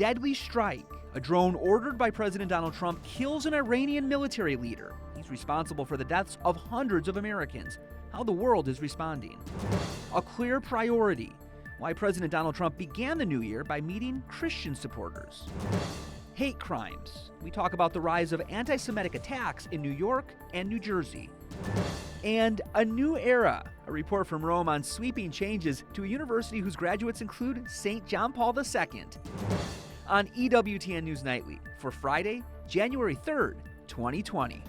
deadly strike. A drone ordered by President Donald Trump kills an Iranian military leader. He's responsible for the deaths of hundreds of Americans. How the world is responding. A clear priority. Why President Donald Trump began the new year by meeting Christian supporters. Hate crimes. We talk about the rise of anti-Semitic attacks in New York and New Jersey. And a new era. A report from Rome on sweeping changes to a university whose graduates include St. John Paul II. On EWTN News Nightly for Friday, January 3rd, 2020.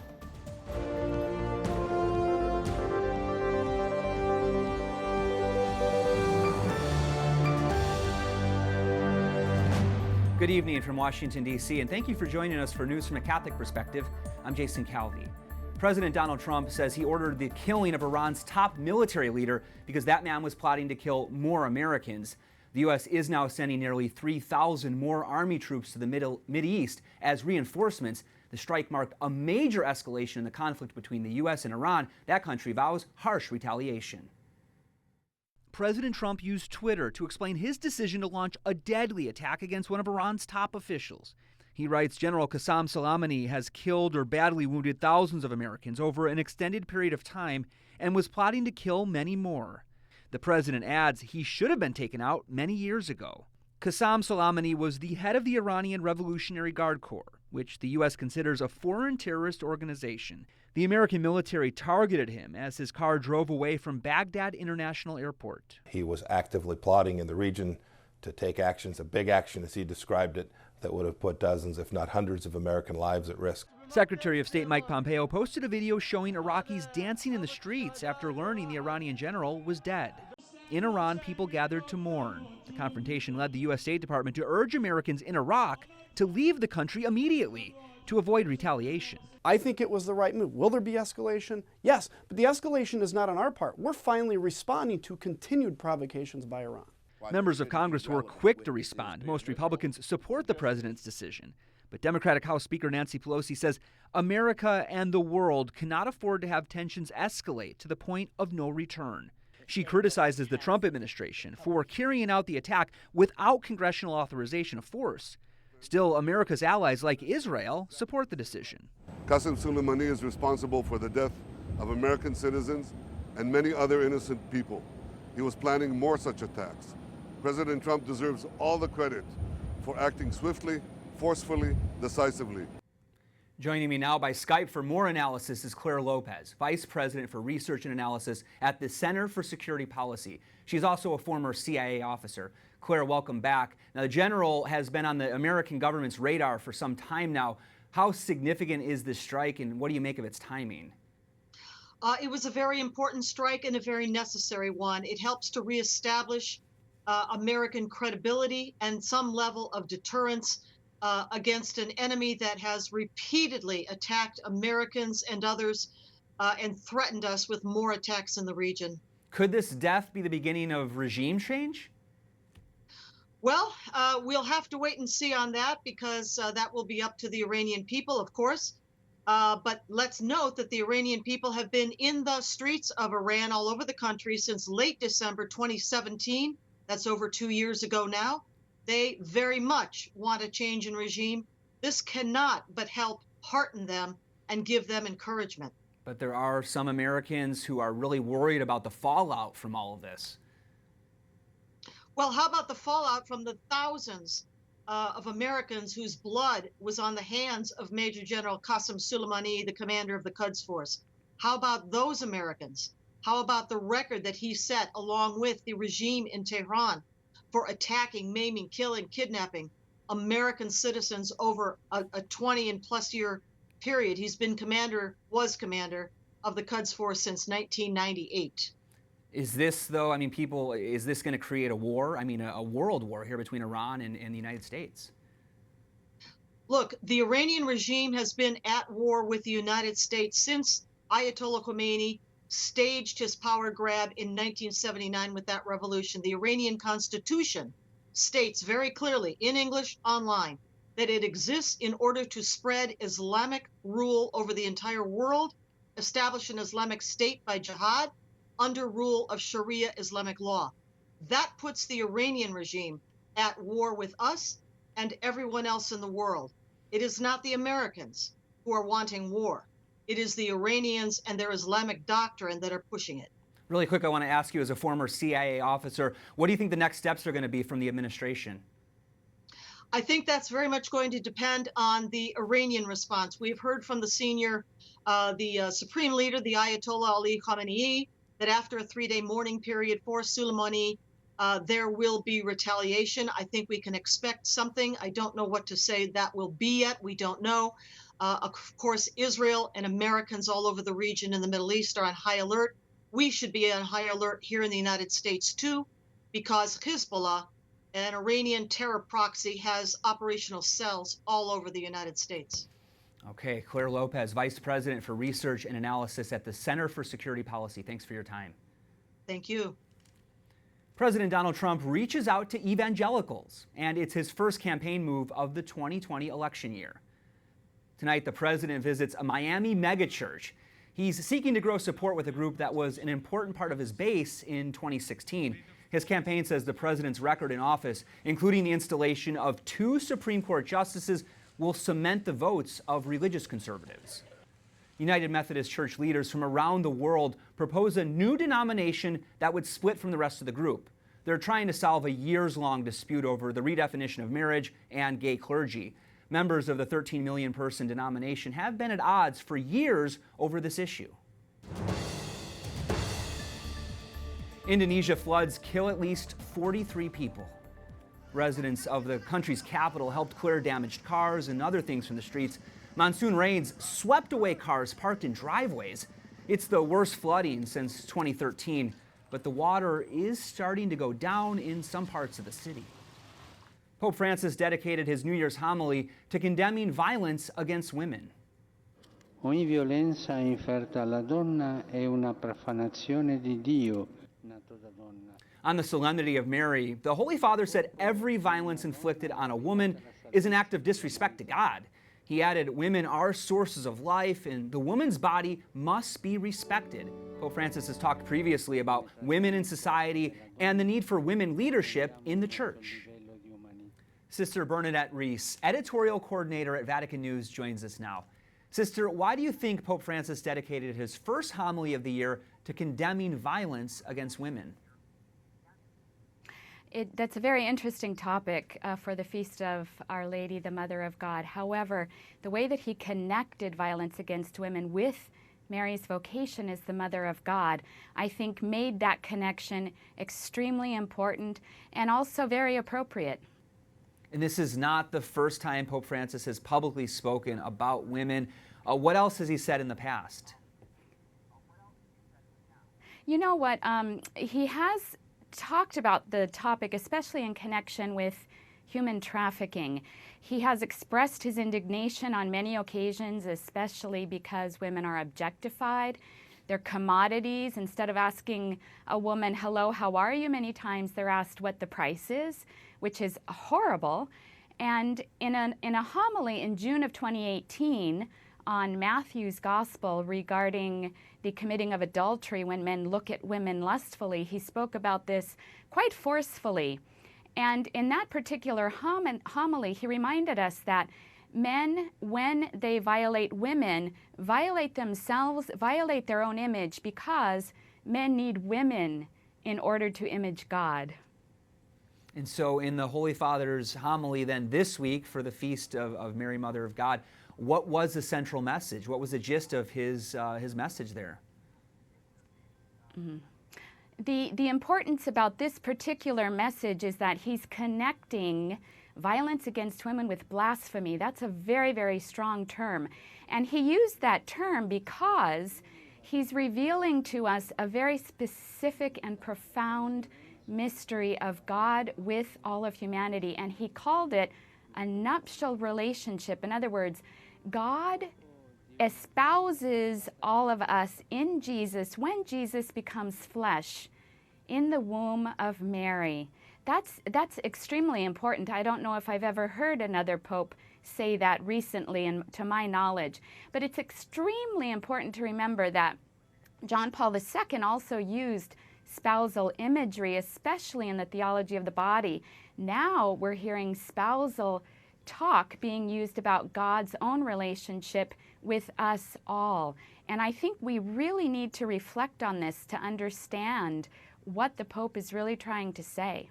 Good evening from Washington, D.C., and thank you for joining us for news from a Catholic perspective. I'm Jason Calvi. President Donald Trump says he ordered the killing of Iran's top military leader because that man was plotting to kill more Americans. The U.S. is now sending nearly 3,000 more Army troops to the Mideast as reinforcements. The strike marked a major escalation in the conflict between the U.S. and Iran. That country vows harsh retaliation. President Trump used Twitter to explain his decision to launch a deadly attack against one of Iran's top officials. He writes, General Qasem Soleimani has killed or badly wounded thousands of Americans over an extended period of time and was plotting to kill many more. The president adds he should have been taken out many years ago. Qasem Soleimani was the head of the Iranian Revolutionary Guard Corps, which the U.S. considers a foreign terrorist organization. The American military targeted him as his car drove away from Baghdad International Airport. He was actively plotting in the region to take actions, a big action as he described it, that would have put dozens, if not hundreds, of American lives at risk. Secretary of State Mike Pompeo posted a video showing Iraqis dancing in the streets after learning the Iranian general was dead. In Iran, people gathered to mourn. The confrontation led the U.S. State Department to urge Americans in Iraq to leave the country immediately to avoid retaliation. I think it was the right move. Will there be escalation? Yes, but the escalation is not on our part. We're finally responding to continued provocations by Iran. Members of Congress were quick to respond. Most Republicans support the president's decision. But Democratic House Speaker Nancy Pelosi says America and the world cannot afford to have tensions escalate to the point of no return. She criticizes the Trump administration for carrying out the attack without congressional authorization of force. Still, America's allies like Israel support the decision. Qasem Soleimani is responsible for the death of American citizens and many other innocent people. He was planning more such attacks. President Trump deserves all the credit for acting swiftly, forcefully, decisively. Joining me now by Skype for more analysis is Clare Lopez, Vice President for Research and Analysis at the Center for Security Policy. She's also a former CIA officer. Clare, welcome back. Now, the general has been on the American government's radar for some time now. How significant is this strike, and what do you make of its timing? It was a very important strike and a very necessary one. It helps to reestablish American credibility and some level of deterrence against an enemy that has repeatedly attacked Americans and others and threatened us with more attacks in the region. Could this death be the beginning of regime change? Well, we'll have to wait and see on that because that will be up to the Iranian people, of course. But let's note that the Iranian people have been in the streets of Iran all over the country since late December 2017. That's over 2 years ago now. They very much want a change in regime. This cannot but help hearten them and give them encouragement. But there are some Americans who are really worried about the fallout from all of this. Well, how about the fallout from the thousands of Americans whose blood was on the hands of Major General Qasem Soleimani, the commander of the Quds Force? How about those Americans? How about the record that he set along with the regime in Tehran for attacking, maiming, killing, kidnapping American citizens over a 20 and plus year period? He's been was commander of the Quds Force since 1998. Is this, though, is this going to create a war? A world war here between Iran and the United States? Look, the Iranian regime has been at war with the United States since Ayatollah Khomeini staged his power grab in 1979 with that revolution. The Iranian Constitution states very clearly in English online that it exists in order to spread Islamic rule over the entire world, establish an Islamic state by jihad, under rule of Sharia Islamic law. That puts the Iranian regime at war with us and everyone else in the world. It is not the Americans who are wanting war. It is the Iranians and their Islamic doctrine that are pushing it. Really quick, I want to ask you, as a former CIA officer, what do you think the next steps are going to be from the administration? I think that's very much going to depend on the Iranian response. We've heard from the supreme leader, the Ayatollah Ali Khamenei, that after a 3-day mourning period for Soleimani, there will be retaliation. I think we can expect something. I don't know what to say that will be yet. We don't know. Of course, Israel and Americans all over the region in the Middle East are on high alert. We should be on high alert here in the United States, too, because Hezbollah, an Iranian terror proxy, has operational cells all over the United States. Okay, Clare Lopez, Vice President for Research and Analysis at the Center for Security Policy. Thanks for your time. Thank you. President Donald Trump reaches out to evangelicals, and it's his first campaign move of the 2020 election year. Tonight, the president visits a Miami megachurch. He's seeking to grow support with a group that was an important part of his base in 2016. His campaign says the president's record in office, including the installation of 2 Supreme Court justices, will cement the votes of religious conservatives. United Methodist Church leaders from around the world propose a new denomination that would split from the rest of the group. They're trying to solve a years-long dispute over the redefinition of marriage and gay clergy. Members of the 13 million person denomination have been at odds for years over this issue. Indonesia floods kill at least 43 people. Residents of the country's capital helped clear damaged cars and other things from the streets. Monsoon rains swept away cars parked in driveways. It's the worst flooding since 2013, but the water is starting to go down in some parts of the city. Pope Francis dedicated his New Year's homily to condemning violence against women. Ogni violenza inferta alla donna è una profanazione di Dio. On the Solemnity of Mary, the Holy Father said every violence inflicted on a woman is an act of disrespect to God. He added, women are sources of life and the woman's body must be respected. Pope Francis has talked previously about women in society and the need for women leadership in the church. Sister Bernadette Reese, editorial coordinator at Vatican News, joins us now. Sister, why do you think Pope Francis dedicated his first homily of the year to condemning violence against women? That's a very interesting topic for the Feast of Our Lady, the Mother of God. However, the way that he connected violence against women with Mary's vocation as the Mother of God, I think made that connection extremely important and also very appropriate. And this is not the first time Pope Francis has publicly spoken about women. What else has he said in the past? You know what? He has talked about the topic, especially in connection with human trafficking. He has expressed his indignation on many occasions, especially because women are objectified. They're commodities. Instead of asking a woman, hello, how are you? Many times they're asked what the price is, which is horrible. And in a homily in June of 2018 on Matthew's Gospel regarding the committing of adultery when men look at women lustfully, he spoke about this quite forcefully. And in that particular homily, he reminded us that men, when they violate women, violate themselves, violate their own image, because men need women in order to image God. And so in the Holy Father's homily then this week for the Feast of Mary, Mother of God, what was the central message? What was the gist of his message there? Mm-hmm. The importance about this particular message is that he's connecting violence against women with blasphemy. That's a very, very strong term. And he used that term because he's revealing to us a very specific and profound mystery of God with all of humanity. And he called it a nuptial relationship. In other words, God espouses all of us in Jesus when Jesus becomes flesh in the womb of Mary. That's extremely important. I don't know if I've ever heard another pope say that recently, and to my knowledge. But it's extremely important to remember that John Paul II also used spousal imagery, especially in the theology of the body. Now we're hearing spousal talk being used about God's own relationship with us all. And I think we really need to reflect on this to understand what the Pope is really trying to say.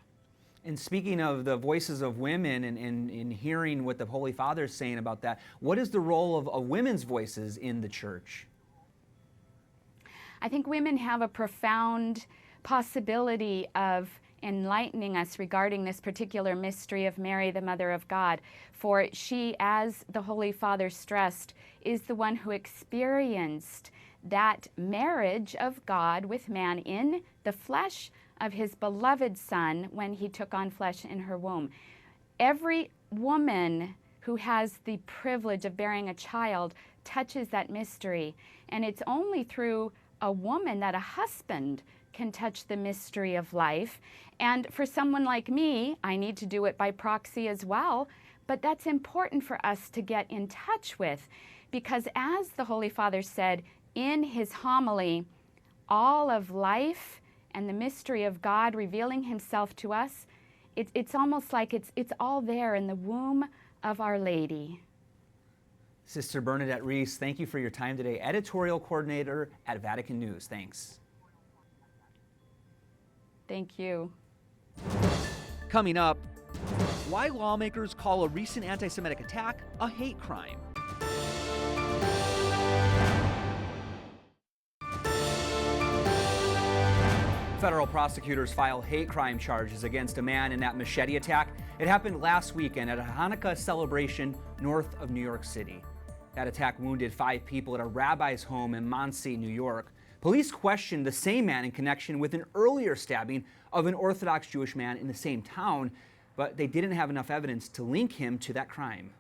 And speaking of the voices of women and hearing what the Holy Father is saying about that, what is the role of women's voices in the church? I think women have a profound possibility of enlightening us regarding this particular mystery of Mary, the Mother of God. For she, as the Holy Father stressed, is the one who experienced that marriage of God with man in the flesh of his beloved Son when he took on flesh in her womb. Every woman who has the privilege of bearing a child touches that mystery, and it's only through a woman that a husband can touch the mystery of life. And for someone like me, I need to do it by proxy as well, but that's important for us to get in touch with, because as the Holy Father said in his homily, all of life and the mystery of God revealing himself to us, it's almost like it's all there in the womb of Our Lady. Sister Bernadette Reese, thank you for your time today. Editorial coordinator at Vatican News. Thanks. Thank you. Coming up, why lawmakers call a recent anti-Semitic attack a hate crime. Federal prosecutors file hate crime charges against a man in that machete attack. It happened last weekend at a Hanukkah celebration north of New York City. That attack wounded 5 people at a rabbi's home in Monsey, New York. Police questioned the same man in connection with an earlier stabbing of an Orthodox Jewish man in the same town, but they didn't have enough evidence to link him to that crime.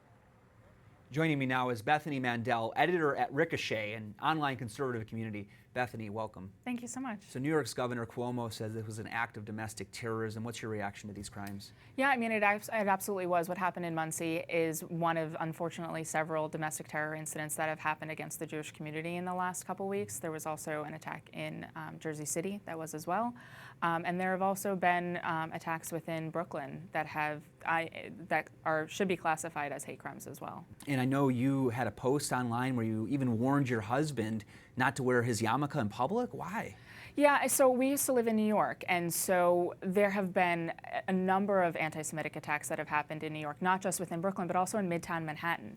Joining me now is Bethany Mandel, editor at Ricochet, an online conservative community. Bethany, welcome. Thank you so much. So New York's Governor Cuomo says it was an act of domestic terrorism. What's your reaction to these crimes? Yeah, I mean, it absolutely was. What happened in Monsey is one of, unfortunately, several domestic terror incidents that have happened against the Jewish community in the last couple weeks. There was also an attack in Jersey City that was as well. And there have also been attacks within Brooklyn that should be classified as hate crimes as well. And I know you had a post online where you even warned your husband not to wear his yarmulke in public. Why? Yeah, so we used to live in New York, and so there have been a number of anti-Semitic attacks that have happened in New York, not just within Brooklyn, but also in Midtown Manhattan.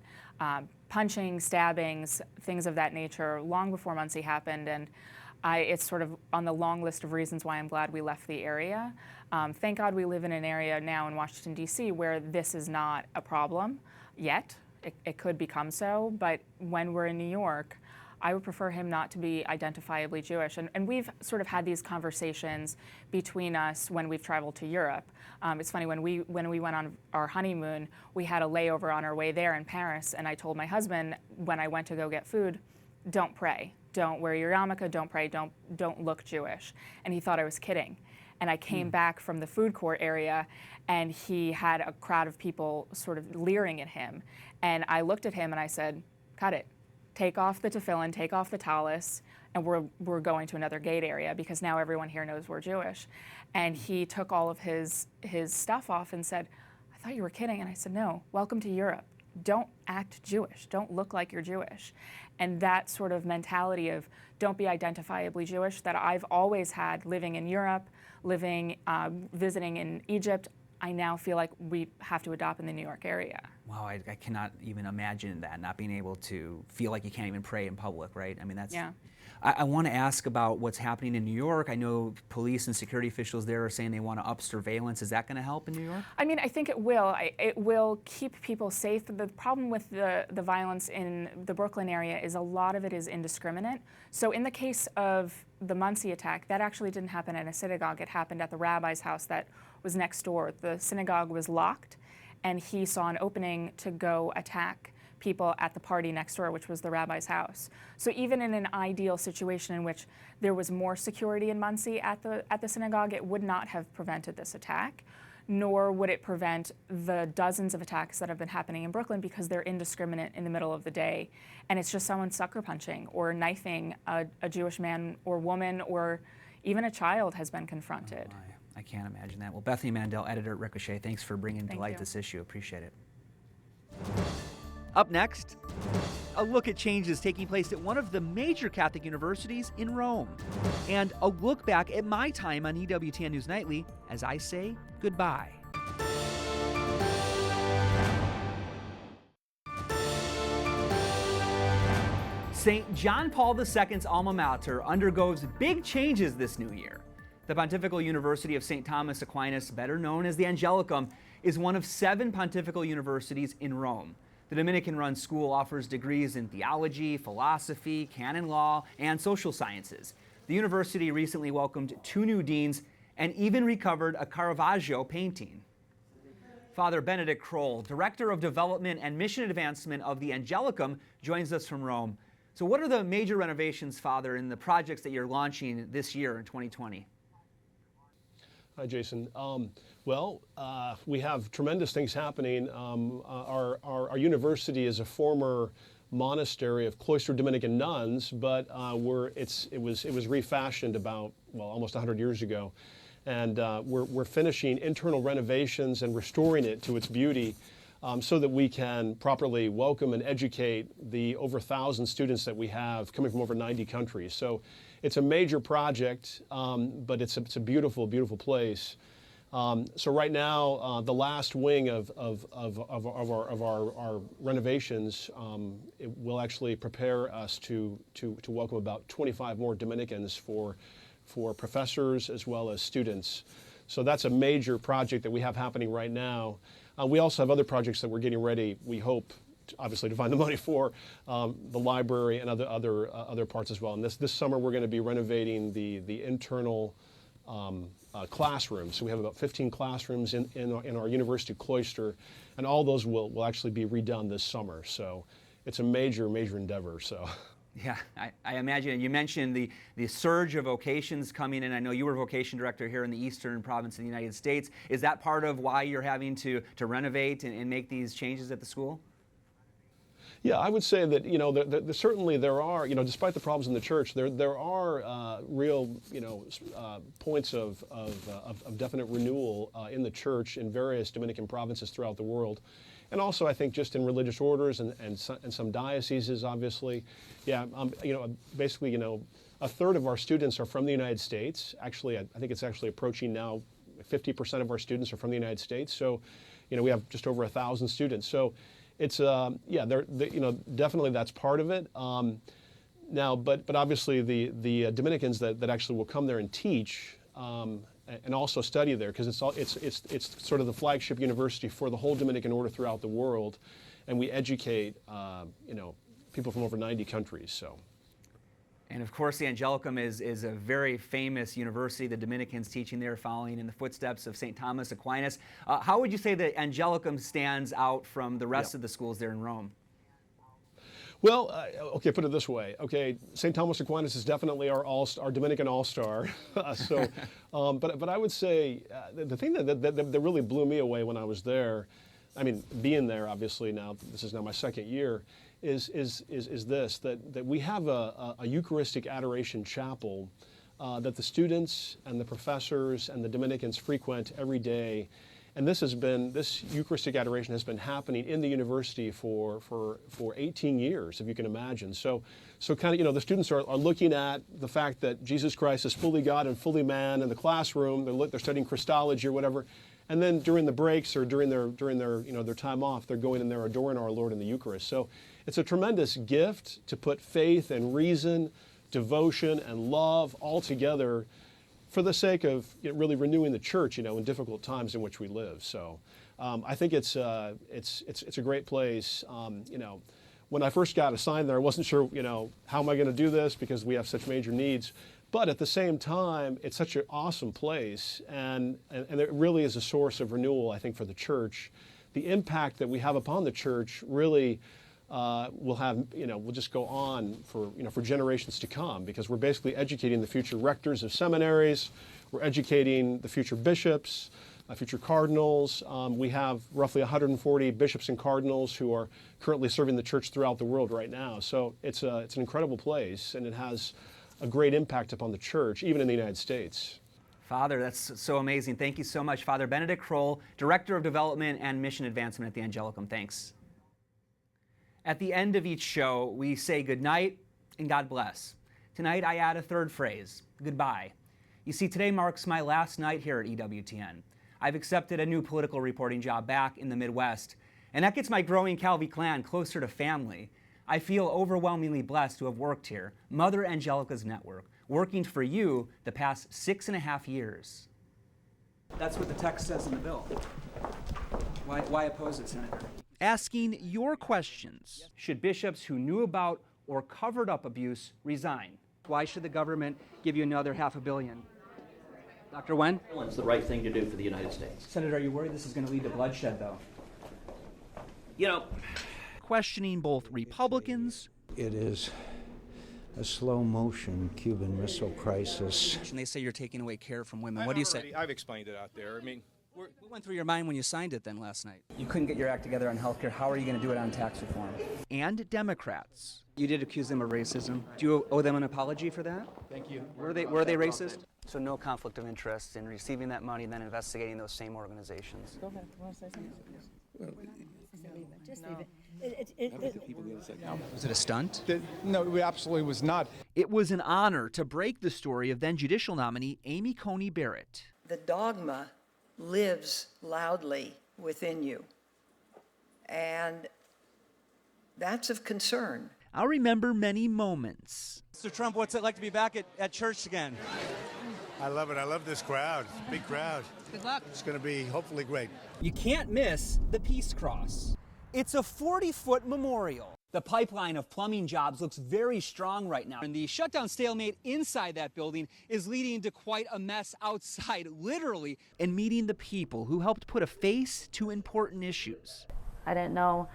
Punching, stabbings, things of that nature, long before Monsey happened, and it's sort of on the long list of reasons why I'm glad we left the area. Thank God we live in an area now in Washington, D.C. where this is not a problem yet. It could become so, but when we're in New York, I would prefer him not to be identifiably Jewish. And we've sort of had these conversations between us when we've traveled to Europe. It's funny, when we went on our honeymoon, we had a layover on our way there in Paris, and I told my husband when I went to go get food, don't pray, don't wear your yarmulke, don't pray, don't look Jewish. And he thought I was kidding. And I came back from the food court area, and he had a crowd of people sort of leering at him. And I looked at him and I said, cut it. Take off the tefillin, take off the tallis, and we're going to another gate area because now everyone here knows we're Jewish. And he took all of his stuff off and said, I thought you were kidding. And I said, no, welcome to Europe. Don't act Jewish. Don't look like you're Jewish. And that sort of mentality of don't be identifiably Jewish that I've always had living in Europe, visiting in Egypt, I now feel like we have to adopt in the New York area. Wow, I cannot even imagine that, not being able to feel like you can't even pray in public, right? I mean, that's... Yeah. I want to ask about what's happening in New York. I know police and security officials there are saying they want to up surveillance. Is that going to help in New York? I mean, I think it will. It will keep people safe. The problem with the violence in the Brooklyn area is a lot of it is indiscriminate. So in the case of the Monsey attack, that actually didn't happen at a synagogue. It happened at the rabbi's house that was next door. The synagogue was locked, and he saw an opening to go attack people at the party next door, which was the rabbi's house. So even in an ideal situation in which there was more security in Monsey at the synagogue, it would not have prevented this attack, nor would it prevent the dozens of attacks that have been happening in Brooklyn because they're indiscriminate in the middle of the day. And it's just someone sucker punching or knifing a Jewish man or woman or even a child has been confronted. Oh, I can't imagine that. Well, Bethany Mandel, editor at Ricochet, thanks for bringing to light you. this issue. Appreciate it. Up next, a look at changes taking place at one of the major Catholic universities in Rome. And a look back at my time on EWTN News Nightly as I say goodbye. St. John Paul II's alma mater undergoes big changes this new year. The Pontifical University of St. Thomas Aquinas, better known as the Angelicum, is one of 7 pontifical universities in Rome. The Dominican-run school offers degrees in theology, philosophy, canon law, and social sciences. The university recently welcomed 2 new deans and even recovered a Caravaggio painting. Father Benedict Croell, Director of Development and Mission Advancement of the Angelicum, joins us from Rome. So what are the major renovations, Father, in the projects that you're launching this year in 2020? Hi, Jason. We have tremendous things happening. Our university is a former monastery of cloistered Dominican nuns, but it was refashioned about almost 100 years ago, and we're finishing internal renovations and restoring it to its beauty, so that we can properly welcome and educate the over 1,000 students that we have coming from over 90 countries. So it's a major project, but it's a beautiful, beautiful place. So right now, the last wing of our renovations, it will actually prepare us to welcome about 25 more Dominicans for professors as well as students. So that's a major project that we have happening right now. We also have other projects that we're getting ready, we hope, obviously, to find the money for, the library and other parts as well. And this summer we're going to be renovating the internal classrooms. So we have about 15 classrooms in our university cloister, and all those will actually be redone this summer. So it's a major, major endeavor. So. Yeah, I imagine. You mentioned the surge of vocations coming in. I know you were vocation director here in the Eastern Province of the United States. Is that part of why you're having to renovate and make these changes at the school? Yeah, I would say that certainly there are, despite the problems in the church, there are real points of definite renewal in the church in various Dominican provinces throughout the world. And also, I think, just in religious orders and some dioceses, obviously. Yeah, basically, a third of our students are from the United States. Actually, I think it's actually approaching now 50% of our students are from the United States. So, we have just over 1,000 students. So, it's definitely that's part of it. Now, but obviously, the Dominicans that actually will come there and teach. And also study there, because it's sort of the flagship university for the whole Dominican order throughout the world, and we educate people from over 90 countries. So. And of course, the Angelicum is a very famous university. The Dominicans teaching there, following in the footsteps of St. Thomas Aquinas. How would you say the Angelicum stands out from the rest of the schools there in Rome? Well, okay, put it this way. Okay, St. Thomas Aquinas is definitely our Dominican all-star. But I would say the thing that really blew me away when I was there, I mean, being there, obviously now, this is now my second year, is this, that we have a Eucharistic Adoration chapel that the students and the professors and the Dominicans frequent every day. And this Eucharistic Adoration has been happening in the university for 18 years, if you can imagine. So kind of, the students are looking at the fact that Jesus Christ is fully God and fully man in the classroom. They're studying Christology or whatever. And then during the breaks or during their time off, they're going in there adoring our Lord in the Eucharist. So it's a tremendous gift to put faith and reason, devotion and love all together for the sake of really renewing the church, in difficult times in which we live. So I think it's a great place. When I first got assigned there, I wasn't sure, how am I going to do this because we have such major needs. But at the same time, it's such an awesome place, and it really is a source of renewal, I think, for the church. The impact that we have upon the church really will just go on for generations to come, because we're basically educating the future rectors of seminaries, we're educating the future bishops, future cardinals. We have roughly 140 bishops and cardinals who are currently serving the church throughout the world right now. So it's an incredible place, and it has a great impact upon the church, even in the United States. Father, that's so amazing. Thank you so much, Father Benedict Croell, Director of Development and Mission Advancement at the Angelicum. Thanks. At the end of each show, we say good night and God bless. Tonight, I add a third phrase, goodbye. You see, today marks my last night here at EWTN. I've accepted a new political reporting job back in the Midwest, and that gets my growing Calvi clan closer to family. I feel overwhelmingly blessed to have worked here, Mother Angelica's network, working for you the past 6.5 years. That's what the text says in the bill. Why oppose it, Senator? Asking your questions. Should bishops who knew about or covered up abuse resign? Why should the government give you another $500 million? Dr. Wen? It's the right thing to do for the United States. Senator, are you worried this is going to lead to bloodshed, though? You know, questioning both Republicans. It is a slow motion Cuban Missile Crisis. And they say you're taking away care from women. What do you say? I've explained it out there. I mean, what went through your mind when you signed it then last night? You couldn't get your act together on health care. How are you going to do it on tax reform? And Democrats. You did accuse them of racism. Do you owe them an apology for that? Thank you. Were they racist? So no conflict of interest in receiving that money and then investigating those same organizations. Go ahead. Want to say something? Just leave it. Was it a stunt? No, it absolutely was not. It was an honor to break the story of then judicial nominee Amy Coney Barrett. The dogma lives loudly within you, and that's of concern. I'll remember many moments. Mr. Trump, what's it like to be back at church again? I love it. I love this crowd. Big crowd. Good luck. It's going to be hopefully great. You can't miss the Peace Cross. It's a 40-foot memorial. The pipeline of plumbing jobs looks very strong right now. And the shutdown stalemate inside that building is leading to quite a mess outside, literally. And meeting the people who helped put a face to important issues. I didn't know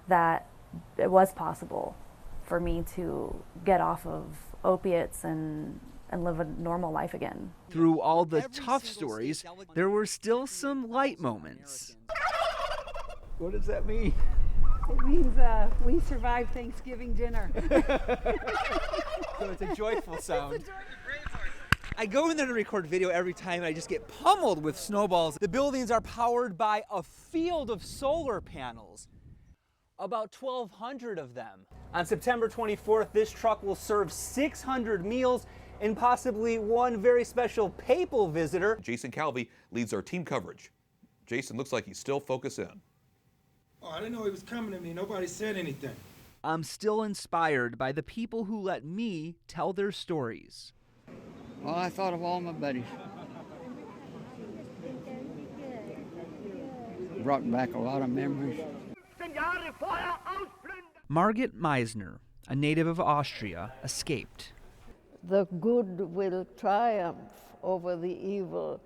that it was possible for me to get off of opiates and live a normal life again. Through all the tough stories, there were still some light moments. What does that mean? It means we survived Thanksgiving dinner. So it's a joyful sound. I go in there to record video every time and I just get pummeled with snowballs. The buildings are powered by a field of solar panels. About 1,200 of them. On September 24th, this truck will serve 600 meals and possibly one very special papal visitor. Jason Calvi leads our team coverage. Jason looks like he's still focused in. Oh, I didn't know he was coming to me. Nobody said anything. I'm still inspired by the people who let me tell their stories. Well, I thought of all my buddies. Brought back a lot of memories. Margit Meisner, a native of Austria, escaped. The good will triumph over the evil.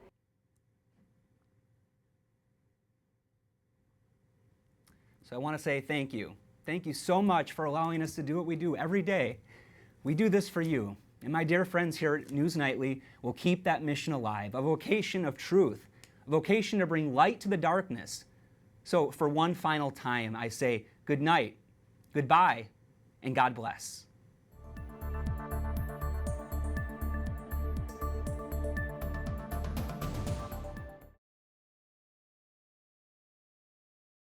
So I want to say thank you. Thank you so much for allowing us to do what we do every day. We do this for you. And my dear friends here at News Nightly will keep that mission alive, a vocation of truth, a vocation to bring light to the darkness. So for one final time, I say good night, goodbye, and God bless.